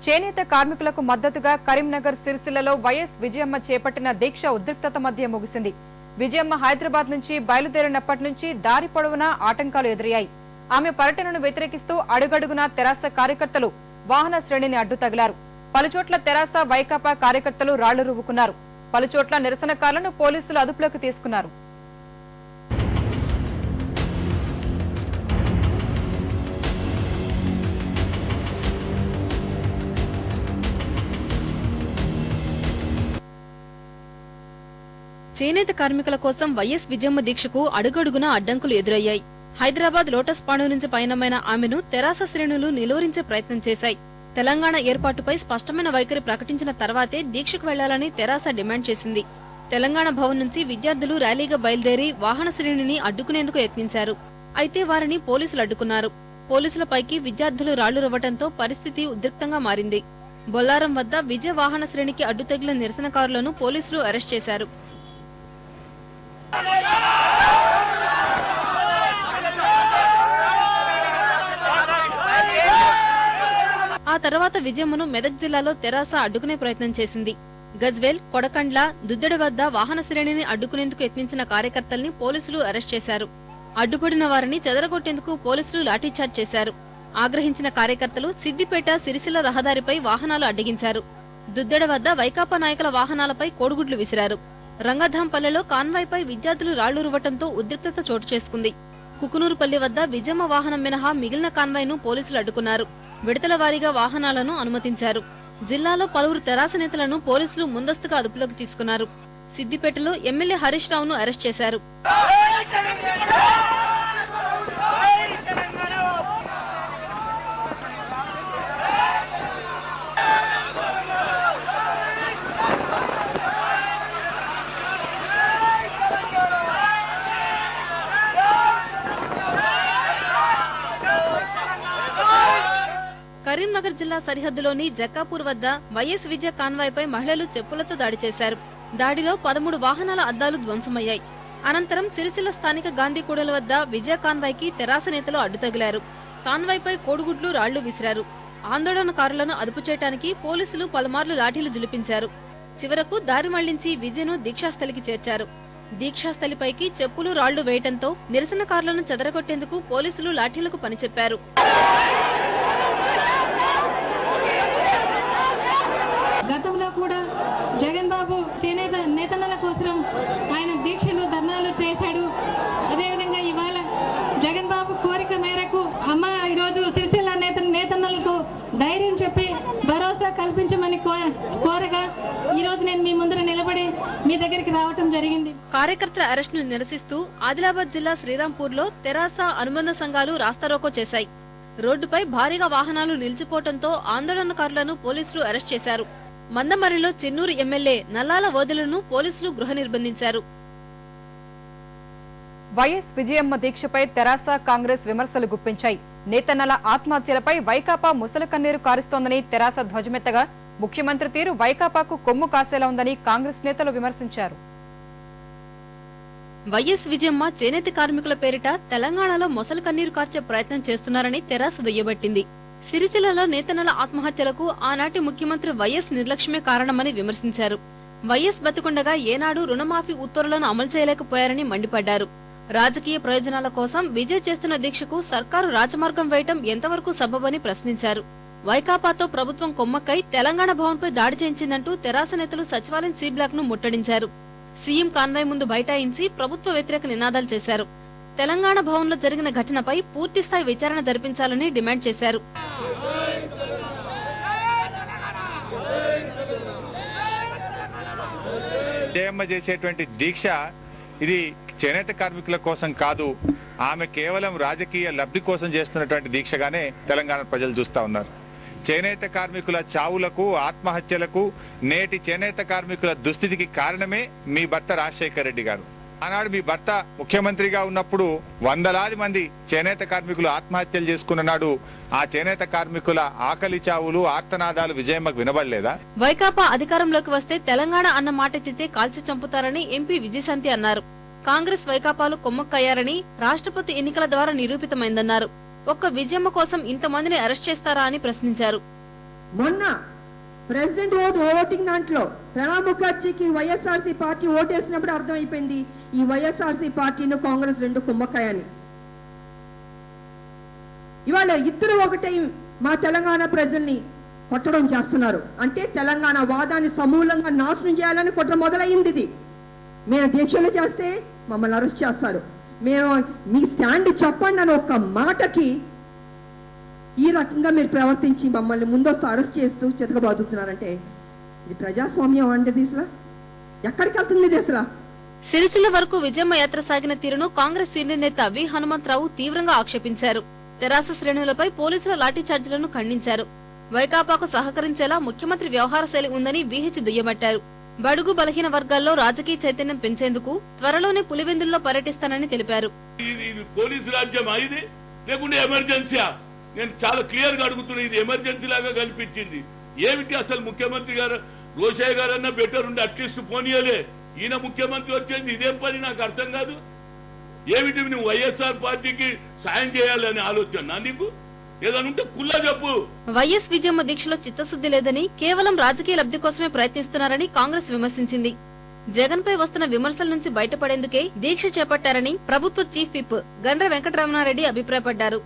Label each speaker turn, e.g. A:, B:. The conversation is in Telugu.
A: చేనేత కార్మికులకు మద్దతుగా కరీంనగర్ సిరిసిల్లలో వైఎస్ విజయమ్మ చేపట్టిన దీక్ష ఉద్రిక్తత మధ్య ముగిసింది. విజయమ్మ హైదరాబాద్ నుంచి బయలుదేరినప్పటి నుంచి దారి పొడవునా ఆటంకాలు ఎదురయ్యాయి. ఆమె పర్యటనను వ్యతిరేకిస్తూ అడుగడుగునా తెరాస కార్యకర్తలు వాహన శ్రేణిని అడ్డు తగిలారు. పలుచోట్ల తెరాస వైకాపా కార్యకర్తలు రాళ్లు రువ్వుకున్నారు. పలుచోట్ల నిరసనకారులను పోలీసులు అదుపులోకి తీసుకున్నారు.
B: చేనేత కార్మికుల కోసం వైఎస్ విజయమ్మ దీక్షకు అడుగడుగునా అడ్డంకులు ఎదురయ్యాయి. హైదరాబాద్ లోటస్ పాండు నుంచి పయనమైన ఆమెను తెరాస శ్రేణులు నిలువరించే ప్రయత్నం చేశాయి. తెలంగాణ ఏర్పాటుపై స్పష్టమైన వైఖరి ప్రకటించిన తర్వాతే దీక్షకు వెళ్లాలని తెరాస డిమాండ్ చేసింది. తెలంగాణ భవన్ నుంచి విద్యార్థులు ర్యాలీగా బయలుదేరి వాహన శ్రేణిని అడ్డుకునేందుకు యత్నించారు. అయితే వారిని పోలీసులు అడ్డుకున్నారు. పోలీసులపైకి విద్యార్థులు రాళ్లు రువ్వటంతో పరిస్థితి ఉద్రిక్తంగా మారింది. బొల్లారం వద్ద విజయ వాహన శ్రేణికి అడ్డు తగిలిన నిరసనకారులను పోలీసులు అరెస్ట్ చేశారు. ఆ తర్వాత విజయమ్మను మెదక్ జిల్లాలో తెరాస అడ్డుకునే ప్రయత్నం చేసింది. గజ్వేల్, కొడకండ్ల, దుద్దెడ వద్ద వాహన శ్రేణిని అడ్డుకునేందుకు యత్నించిన కార్యకర్తల్ని పోలీసులు అరెస్ట్ చేశారు. అడ్డుపడిన వారిని చెదరగొట్టేందుకు పోలీసులు లాఠీచార్జ్ చేశారు. ఆగ్రహించిన కార్యకర్తలు సిద్దిపేట సిరిసిల్ల రహదారిపై వాహనాలు అడ్డగించారు. దుద్దెడ వద్ద వైకాపా నాయకుల వాహనాలపై కోడిగుడ్లు విసిరారు. రంగధాంపల్లెలో కాన్వాయ్పై విద్యార్థులు రాళ్లు రువ్వటంతో ఉద్రిక్తత చోటు చేసుకుంది. కుకునూరుపల్లి వద్ద విజయమ్మ వాహనం మినహా మిగిలిన కాన్వాయ్ను పోలీసులు అడ్డుకున్నారు. విడతల వారీగా వాహనాలను అనుమతించారు. జిల్లాలో పలువురు తెరాస నేతలను పోలీసులు ముందస్తుగా అదుపులోకి తీసుకున్నారు. సిద్దిపేటలో ఎమ్మెల్యే హరీష్ రావును అరెస్ట్ చేశారు. కరీంనగర్ జిల్లా సరిహద్దులోని జక్కాపూర్ వద్ద వైఎస్ విజయ కాన్వాయ్పై మహిళలు చెప్పులతో దాడి చేశారు. దాడిలో 13 వాహనాల అద్దాలు ధ్వంసమయ్యాయి. అనంతరం సిరిసిల్ల స్థానిక గాంధీకూడల వద్ద విజయ కాన్వాయ్కి తెరాస నేతలు అడ్డు తగిలారు. కాన్వాయ్పై కోడిగుడ్లు, రాళ్లు విసిరారు. ఆందోళనకారులను అదుపు చేయడానికి పోలీసులు పలుమార్లు లాఠీలు జులిపించారు. చివరకు దారి మళ్లించి విజయను దీక్షాస్థలికి చేర్చారు. దీక్షాస్థలిపైకి చెప్పులు, రాళ్లు వేయటంతో నిరసనకారులను చెదరగొట్టేందుకు పోలీసులు లాఠీలకు పనిచెప్పారు.
C: గతంలో కూడా జగన్ బాబు చేనేత నేతన్నల కోసం ఆయన దీక్షలు, ధర్నాలు చేశాడు. అదేవిధంగా ఇవాళ జగన్ బాబు కోరిక మేరకు అమ్మ ఈరోజు సిరిసిల్ల నేతన్నలకు ధైర్యం చెప్పి భరోసా కల్పించమని కోరగా ఈ రోజు నేను మీ ముందర నిలబడి మీ దగ్గరికి రావటం జరిగింది.
B: కార్యకర్తల అరెస్ట్ ను నిరసిస్తూ ఆదిలాబాద్ జిల్లా శ్రీరాంపూర్లో తెరాస అనుబంధ సంఘాలు రాస్తారోకో చేశాయి. రోడ్డుపై భారీగా వాహనాలు నిలిచిపోవడంతో ఆందోళనకారులను పోలీసులు అరెస్ట్ చేశారు. మందమర్రిలో చెన్నూరు ఎమ్మెల్యే నల్లాల ఓదెలను పోలీసులు గృహ నిర్బంధించారు.
A: వైఎస్ విజయమ్మ దీక్షపై తెరాస, కాంగ్రెస్ విమర్శలు గుప్పించాయి. నేతన్నల ఆత్మహత్యలపై వైకాపా ముసలి కన్నీరు కారుస్తోందని తెరాస ధ్వజమెత్తగా ముఖ్యమంత్రి తీరు వైకాపాకు కొమ్ము కాసేలా ఉందని కాంగ్రెస్ నేతలు విమర్శించారు.
B: వైఎస్ విజయమ్మ చేనేత కార్మికుల పేరిట తెలంగాణలో మొసలు కన్నీరు కార్చే ప్రయత్నం చేస్తున్నారని తెరాస దుయ్యబట్టింది. సిరిసిల్లలో నేతన్నల ఆత్మహత్యలకు ఆనాటి ముఖ్యమంత్రి వైఎస్ నిర్లక్ష్యమే కారణమని విమర్శించారు. వైఎస్ బతికుండగా ఏనాడు రుణమాఫీ ఉత్తర్వులను అమలు చేయలేకపోయారని మండిపడ్డారు. రాజకీయ ప్రయోజనాల కోసం విజయ్ చేస్తున్న దీక్షకు సర్కారు రాజమార్గం వేయటం ఎంతవరకు సబబని ప్రశ్నించారు. వైకాపాతో ప్రభుత్వం కొమ్మక్కై తెలంగాణ భవన్పై దాడి చేయించిందంటూ తెరాస నేతలు సచివాలయం సి బ్లాక్ ను ముట్టడించారు. సీఎం కాన్వాయ్ ముందు బైఠాయించి ప్రభుత్వ వ్యతిరేక నినాదాలు చేశారు. తెలంగాణ భవన్లో జరిగిన ఘటనపై పూర్తిస్థాయి విచారణ జరిపించాలని డిమాండ్ చేశారు.
D: విజయమ్మ చేసేటువంటి దీక్ష ఇది చేనేత కార్మికుల కోసం కాదు, ఆమె కేవలం రాజకీయ లబ్ధి కోసం చేస్తున్నటువంటి దీక్షగానే తెలంగాణ ప్రజలు చూస్తా ఉన్నారు. చేనేత కార్మికుల చావులకు, ఆత్మహత్యలకు, నేటి చేనేత కార్మికుల దుస్థితికి కారణమే మీ భర్త రాజశేఖర్ రెడ్డి గారు. ఆనాడు మీ భర్త ముఖ్యమంత్రిగా ఉన్నప్పుడు వందలాది మంది చేనేత కార్మికులు ఆత్మహత్యలు చేసుకున్న నాడు ఆ చేనేత కార్మికుల ఆకలి చావులు, ఆర్తనాదాలు విజయమ్మకు వినబడలేదా?
B: వైకాపా అధికారంలోకి వస్తే తెలంగాణ అన్న మాట ఎత్తితే కాల్చి చంపుతారని ఎంపీ విజయశాంతి అన్నారు. కాంగ్రెస్ వైకాపాలు కొమ్మక్కయ్యారని రాష్ట్రపతి ఎన్నికల ద్వారా నిరూపితమైందన్నారు. ఒక్క విజయమ్మ కోసం ఇంతమందిని అరెస్ట్ చేస్తారా అని ప్రశ్నించారు.
E: మొన్న ప్రెసిడెంట్ ఓటింగ్ దాంట్లో ప్రణబ్ ముఖర్జీకి వైఎస్ఆర్సీ పార్టీ ఓటేసినప్పుడు అర్థమైపోయింది ఈ వైఎస్ఆర్సీ పార్టీను కాంగ్రెస్ రెండు కుమ్మకాయని. ఇవాళ ఇద్దరు ఒకటై మా తెలంగాణ ప్రజల్ని కొట్టడం చేస్తున్నారు. అంటే తెలంగాణ వాదాన్ని సమూలంగా నాశనం చేయాలని కుట్ర మొదలయ్యింది. ఇది మేము దీక్షలు చేస్తే మమ్మల్ని అరెస్ట్ చేస్తారు. మేము మీ స్టాండ్ చెప్పండి అని ఒక్క మాటకి ఈ రకంగా మీరు ప్రవర్తించి మమ్మల్ని ముందొస్తూ అరెస్ట్ చేస్తూ చితకబాదుతున్నారంటే ఇది ప్రజాస్వామ్యం అంటే అసలు ఎక్కడికి వెళ్తుంది ఇది అసలు?
B: సిరిసిల్ల వరకు విజయమ్మ యాత్ర సాగిన తీరును కాంగ్రెస్ సీనియర్ నేత వి హనుమంతరావు తీవ్రంగా ఆక్షేపించారు. తెరాస శ్రేణులపై పోలీసుల లాఠీచార్జీలను ఖండించారు. వైకాపాకు సహకరించేలా ముఖ్యమంత్రి వ్యవహార శైలి ఉందని విహెచ్ దుయ్యబట్టారు. బడుగు బలహీన వర్గాల్లో రాజకీయ చైతన్యం పెంచేందుకు త్వరలోనే పులివెందుల్లో పర్యటిస్తానని తెలిపారు.
F: పోలీసు రాజ్యం ఇది లేకుంటే ఎమర్జెన్సీయా? నేను చాలా క్లియర్ గా అడుగుతున్నా. ఇది ఎమర్జెన్సీ లాగా కనిపించింది. ఏమిటి అసలు? ముఖ్యమంత్రి గారు రోషయ్య గారు అన్నా బెటర్ ఉండి అట్లీస్ట్ పోనీయలే. ఈయన ముఖ్యమంత్రి వచ్చేది ఇదేం పని నాకు అర్థం కాదు. ఏమిటి నువ్వు వైఎస్ఆర్ పార్టీకి సాయం చేయాలని ఆలోచన నీకు? ఏదైనా ఉంటే కుల్లా చెప్పు.
B: వైఎస్ విజయమ్మ దీక్షలో చిత్తశుద్ధి లేదని, కేవలం రాజకీయ లబ్ధి కోసమే ప్రయత్నిస్తున్నారని కాంగ్రెస్ విమర్శించింది. జగన్ పై వస్తున్న విమర్శల నుంచి బయటపడేందుకే దీక్ష చేపట్టారని ప్రభుత్వ చీఫ్ విప్ గండ్ర వెంకటరమణారెడ్డి అభిప్రాయపడ్డారు.